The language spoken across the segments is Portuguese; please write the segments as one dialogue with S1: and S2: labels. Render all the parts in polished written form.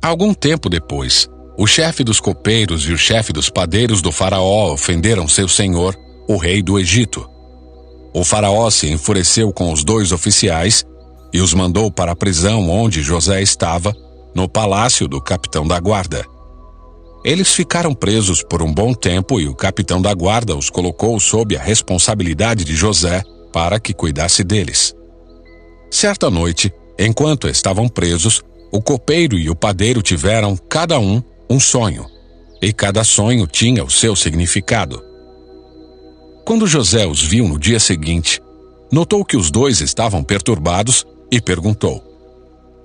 S1: Algum tempo depois, o chefe dos copeiros e o chefe dos padeiros do faraó ofenderam seu senhor, o rei do Egito. O faraó se enfureceu com os 2 oficiais e os mandou para a prisão onde José estava, no palácio do capitão da guarda. Eles ficaram presos por um bom tempo e o capitão da guarda os colocou sob a responsabilidade de José para que cuidasse deles. Certa noite, enquanto estavam presos, o copeiro e o padeiro tiveram, cada um sonho, e cada sonho tinha o seu significado. Quando José os viu no dia seguinte, notou que os 2 estavam perturbados e perguntou: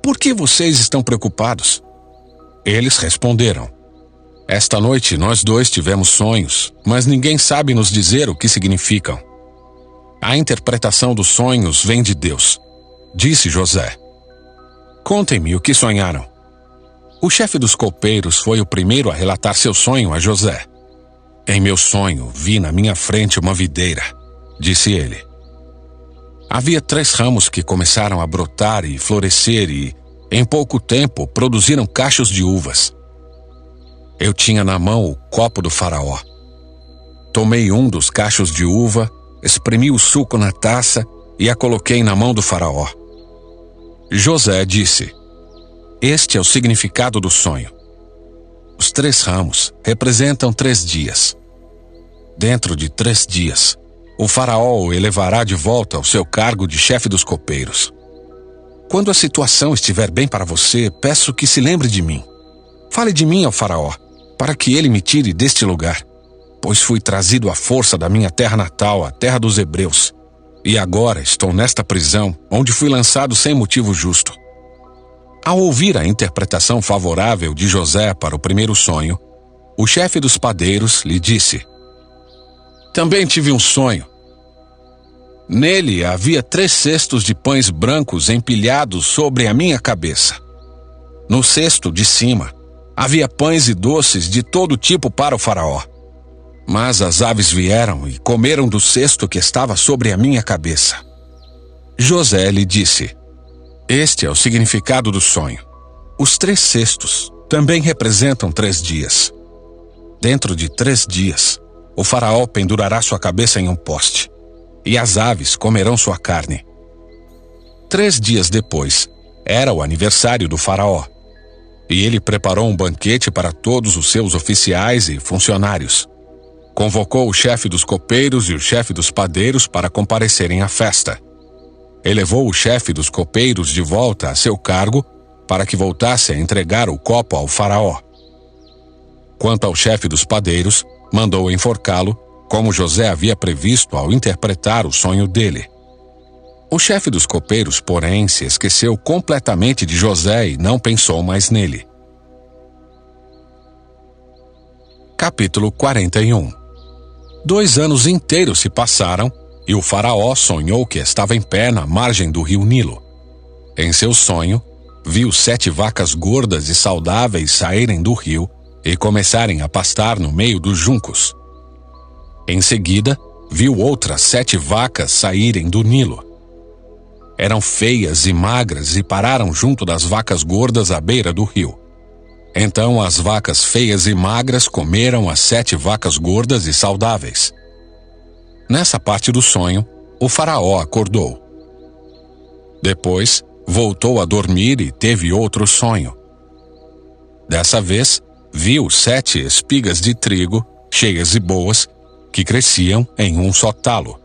S1: "Por que vocês estão preocupados?" Eles responderam: "Esta noite nós 2 tivemos sonhos, mas ninguém sabe nos dizer o que significam. A interpretação dos sonhos vem de Deus", disse José. "Contem-me o que sonharam." O chefe dos copeiros foi o primeiro a relatar seu sonho a José. "Em meu sonho, vi na minha frente uma videira", disse ele. Havia 3 ramos que começaram a brotar e florescer e, em pouco tempo, produziram cachos de uvas. Eu tinha na mão o copo do faraó. Tomei um dos cachos de uva, espremi o suco na taça e a coloquei na mão do faraó. José disse: "Este é o significado do sonho. Os 3 ramos representam 3 dias. Dentro de 3 dias, o faraó o elevará de volta ao seu cargo de chefe dos copeiros. Quando a situação estiver bem para você, peço que se lembre de mim. Fale de mim ao faraó, para que ele me tire deste lugar, pois fui trazido à força da minha terra natal, a terra dos hebreus, e agora estou nesta prisão, onde fui lançado sem motivo justo." Ao ouvir a interpretação favorável de José para o primeiro sonho, o chefe dos padeiros lhe disse: "Também tive um sonho. Nele havia 3 cestos de pães brancos empilhados sobre a minha cabeça. No cesto de cima, havia pães e doces de todo tipo para o faraó. Mas as aves vieram e comeram do cesto que estava sobre a minha cabeça." José lhe disse: "Este é o significado do sonho. Os 3 cestos também representam 3 dias. Dentro de 3 dias, o faraó pendurará sua cabeça em um poste, e as aves comerão sua carne." 3 dias depois, era o aniversário do faraó, e ele preparou um banquete para todos os seus oficiais e funcionários. Convocou o chefe dos copeiros e o chefe dos padeiros para comparecerem à festa. Elevou o chefe dos copeiros de volta a seu cargo para que voltasse a entregar o copo ao faraó. Quanto ao chefe dos padeiros, mandou enforcá-lo, como José havia previsto ao interpretar o sonho dele. O chefe dos copeiros, porém, se esqueceu completamente de José e não pensou mais nele. Capítulo 41. 2 anos inteiros se passaram e o faraó sonhou que estava em pé na margem do rio Nilo. Em seu sonho, viu 7 vacas gordas e saudáveis saírem do rio e começarem a pastar no meio dos juncos. Em seguida, viu outras 7 vacas saírem do Nilo. Eram feias e magras e pararam junto das vacas gordas à beira do rio. Então as vacas feias e magras comeram as 7 vacas gordas e saudáveis. Nessa parte do sonho, o faraó acordou. Depois, voltou a dormir e teve outro sonho. Dessa vez, viu 7 espigas de trigo, cheias e boas, que cresciam em um só talo.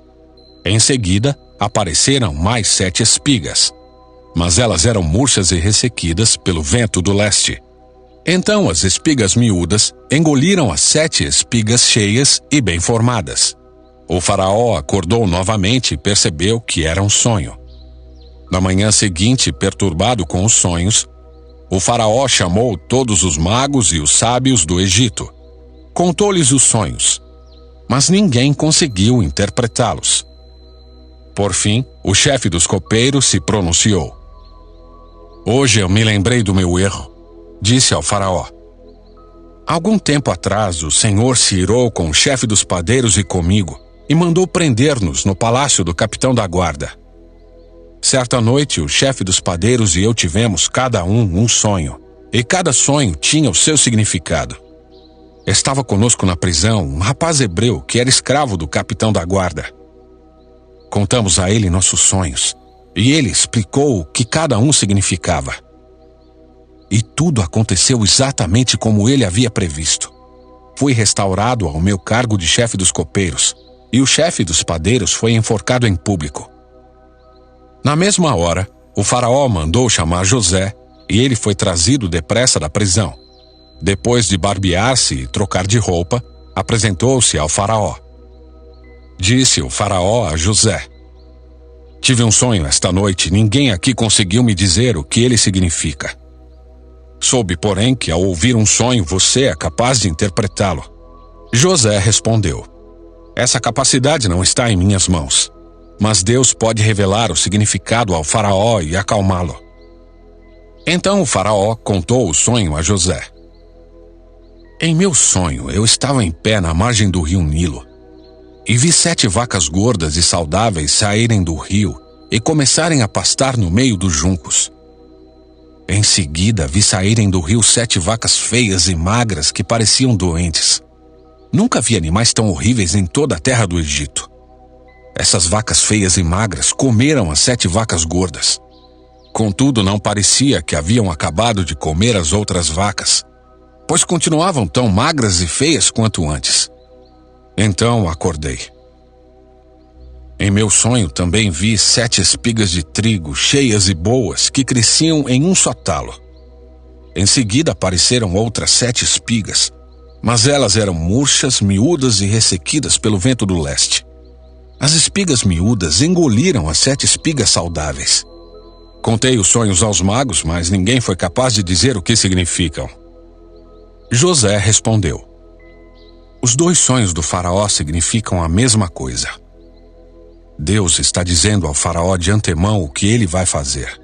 S1: Em seguida, apareceram mais 7 espigas, mas elas eram murchas e ressequidas pelo vento do leste. Então as espigas miúdas engoliram as 7 espigas cheias e bem formadas. O faraó acordou novamente e percebeu que era um sonho. Na manhã seguinte, perturbado com os sonhos, o faraó chamou todos os magos e os sábios do Egito. Contou-lhes os sonhos, mas ninguém conseguiu interpretá-los. Por fim, o chefe dos copeiros se pronunciou. "Hoje eu me lembrei do meu erro", disse ao faraó. "Algum tempo atrás, o Senhor se irou com o chefe dos padeiros e comigo e mandou prender-nos no palácio do capitão da guarda. Certa noite, o chefe dos padeiros e eu tivemos cada um sonho, e cada sonho tinha o seu significado. Estava conosco na prisão um rapaz hebreu que era escravo do capitão da guarda. Contamos a ele nossos sonhos, e ele explicou o que cada um significava. E tudo aconteceu exatamente como ele havia previsto. Fui restaurado ao meu cargo de chefe dos copeiros, e o chefe dos padeiros foi enforcado em público. Na mesma hora, o faraó mandou chamar José, e ele foi trazido depressa da prisão. Depois de barbear-se e trocar de roupa, apresentou-se ao faraó. Disse o faraó a José: tive um sonho esta noite, ninguém aqui conseguiu me dizer o que ele significa. Soube, porém, que ao ouvir um sonho você é capaz de interpretá-lo. José respondeu: essa capacidade não está em minhas mãos, mas Deus pode revelar o significado ao faraó e acalmá-lo. Então o faraó contou o sonho a José. Em meu sonho, eu estava em pé na margem do rio Nilo, e vi 7 vacas gordas e saudáveis saírem do rio e começarem a pastar no meio dos juncos. Em seguida, vi saírem do rio 7 vacas feias e magras que pareciam doentes. Nunca vi animais tão horríveis em toda a terra do Egito. Essas vacas feias e magras comeram as 7 vacas gordas. Contudo, não parecia que haviam acabado de comer as outras vacas, pois continuavam tão magras e feias quanto antes. Então acordei. Em meu sonho também vi 7 espigas de trigo cheias e boas que cresciam em um só talo. Em seguida apareceram outras 7 espigas, mas elas eram murchas, miúdas e ressequidas pelo vento do leste. As espigas miúdas engoliram as 7 espigas saudáveis. Contei os sonhos aos magos, mas ninguém foi capaz de dizer o que significam. José respondeu: os 2 sonhos do faraó significam a mesma coisa. Deus está dizendo ao faraó de antemão o que ele vai fazer.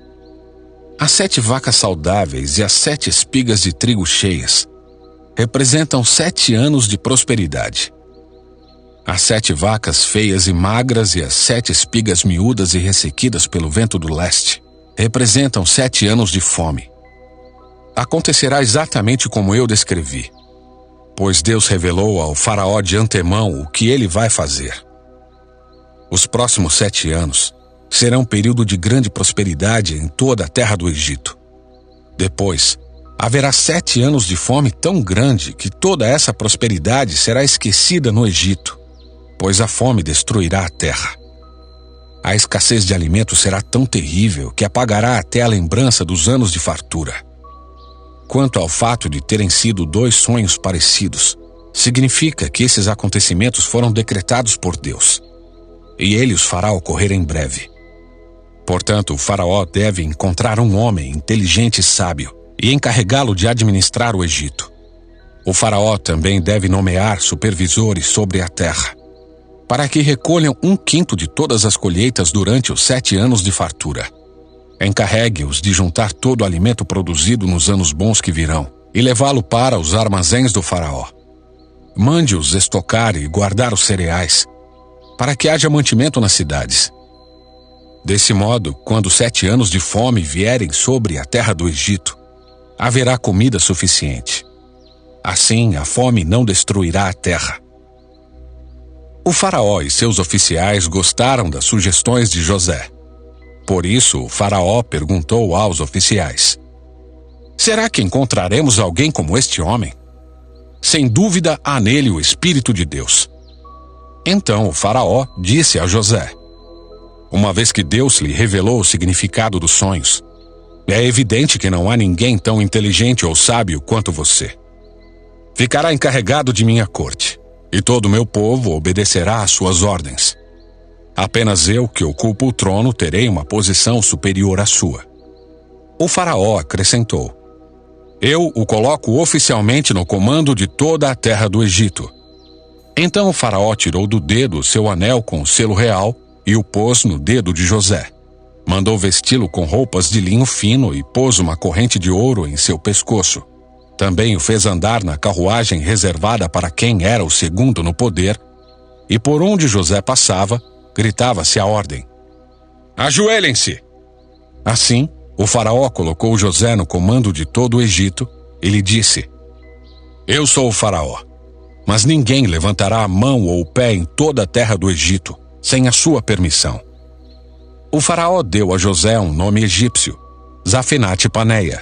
S1: As 7 vacas saudáveis e as 7 espigas de trigo cheias representam 7 anos de prosperidade. As 7 vacas feias e magras e as 7 espigas miúdas e ressequidas pelo vento do leste representam 7 anos de fome. Acontecerá exatamente como eu descrevi, pois Deus revelou ao faraó de antemão o que ele vai fazer. Os próximos 7 anos serão um período de grande prosperidade em toda a terra do Egito. Depois, haverá 7 anos de fome tão grande que toda essa prosperidade será esquecida no Egito, pois a fome destruirá a terra. A escassez de alimentos será tão terrível que apagará até a lembrança dos anos de fartura. Quanto ao fato de terem sido 2 sonhos parecidos, significa que esses acontecimentos foram decretados por Deus, e ele os fará ocorrer em breve. Portanto, o faraó deve encontrar um homem inteligente e sábio e encarregá-lo de administrar o Egito. O faraó também deve nomear supervisores sobre a terra, para que recolham 1/5 de todas as colheitas durante os 7 anos de fartura. Encarregue-os de juntar todo o alimento produzido nos anos bons que virão e levá-lo para os armazéns do faraó. Mande-os estocar e guardar os cereais, para que haja mantimento nas cidades. Desse modo, quando 7 anos de fome vierem sobre a terra do Egito, haverá comida suficiente. Assim, a fome não destruirá a terra. O faraó e seus oficiais gostaram das sugestões de José. Por isso, o faraó perguntou aos oficiais: será que encontraremos alguém como este homem? Sem dúvida, há nele o Espírito de Deus. Então o faraó disse a José: uma vez que Deus lhe revelou o significado dos sonhos, é evidente que não há ninguém tão inteligente ou sábio quanto você. Ficará encarregado de minha corte, e todo o meu povo obedecerá às suas ordens. Apenas eu, que ocupo o trono, terei uma posição superior à sua. O faraó acrescentou: eu o coloco oficialmente no comando de toda a terra do Egito. Então o faraó tirou do dedo o seu anel com o selo real e o pôs no dedo de José. Mandou vesti-lo com roupas de linho fino e pôs uma corrente de ouro em seu pescoço. Também o fez andar na carruagem reservada para quem era o segundo no poder, e por onde José passava, gritava-se a ordem: ajoelhem-se! Assim, o faraó colocou José no comando de todo o Egito e lhe disse: Eu sou o faraó, mas ninguém levantará a mão ou o pé em toda a terra do Egito, sem a sua permissão. O faraó deu a José um nome egípcio, Zafenate-Paneia.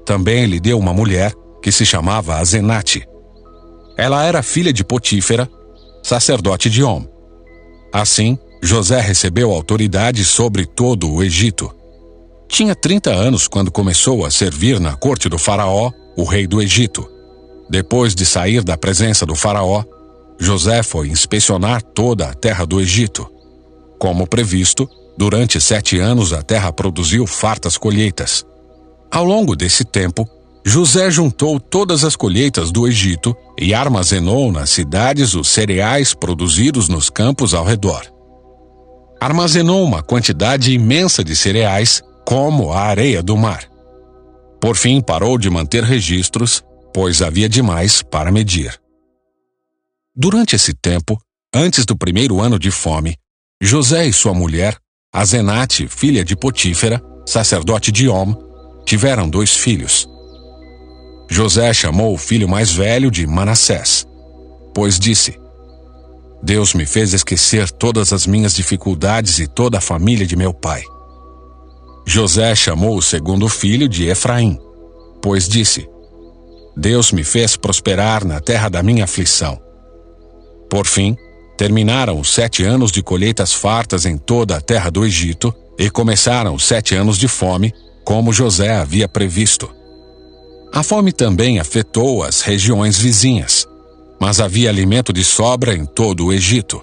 S1: Também lhe deu uma mulher que se chamava Azenate. Ela era filha de Potífera, sacerdote de On. Assim, José recebeu autoridade sobre todo o Egito. Tinha 30 anos quando começou a servir na corte do faraó, o rei do Egito. Depois de sair da presença do faraó, José foi inspecionar toda a terra do Egito. Como previsto, durante 7 anos a terra produziu fartas colheitas. Ao longo desse tempo, José juntou todas as colheitas do Egito e armazenou nas cidades os cereais produzidos nos campos ao redor. Armazenou uma quantidade imensa de cereais, como a areia do mar. Por fim, parou de manter registros, pois havia demais para medir. Durante esse tempo, antes do primeiro ano de fome, José e sua mulher, Azenate, filha de Potífera, sacerdote de On, tiveram 2 filhos. José chamou o filho mais velho de Manassés, pois disse: Deus me fez esquecer todas as minhas dificuldades e toda a família de meu pai. José chamou o segundo filho de Efraim, pois disse: Deus me fez prosperar na terra da minha aflição. Por fim, terminaram os 7 anos de colheitas fartas em toda a terra do Egito e começaram os 7 anos de fome, como José havia previsto. A fome também afetou as regiões vizinhas, mas havia alimento de sobra em todo o Egito.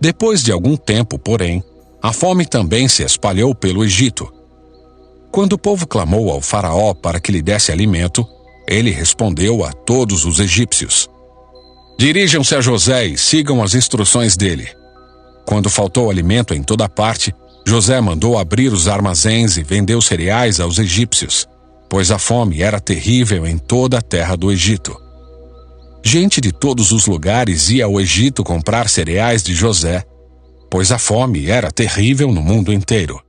S1: Depois de algum tempo, porém, a fome também se espalhou pelo Egito. Quando o povo clamou ao faraó para que lhe desse alimento, ele respondeu a todos os egípcios: Dirijam-se a José e sigam as instruções dele. Quando faltou alimento em toda parte, José mandou abrir os armazéns e vendeu cereais aos egípcios, pois a fome era terrível em toda a terra do Egito. Gente de todos os lugares ia ao Egito comprar cereais de José, pois a fome era terrível no mundo inteiro.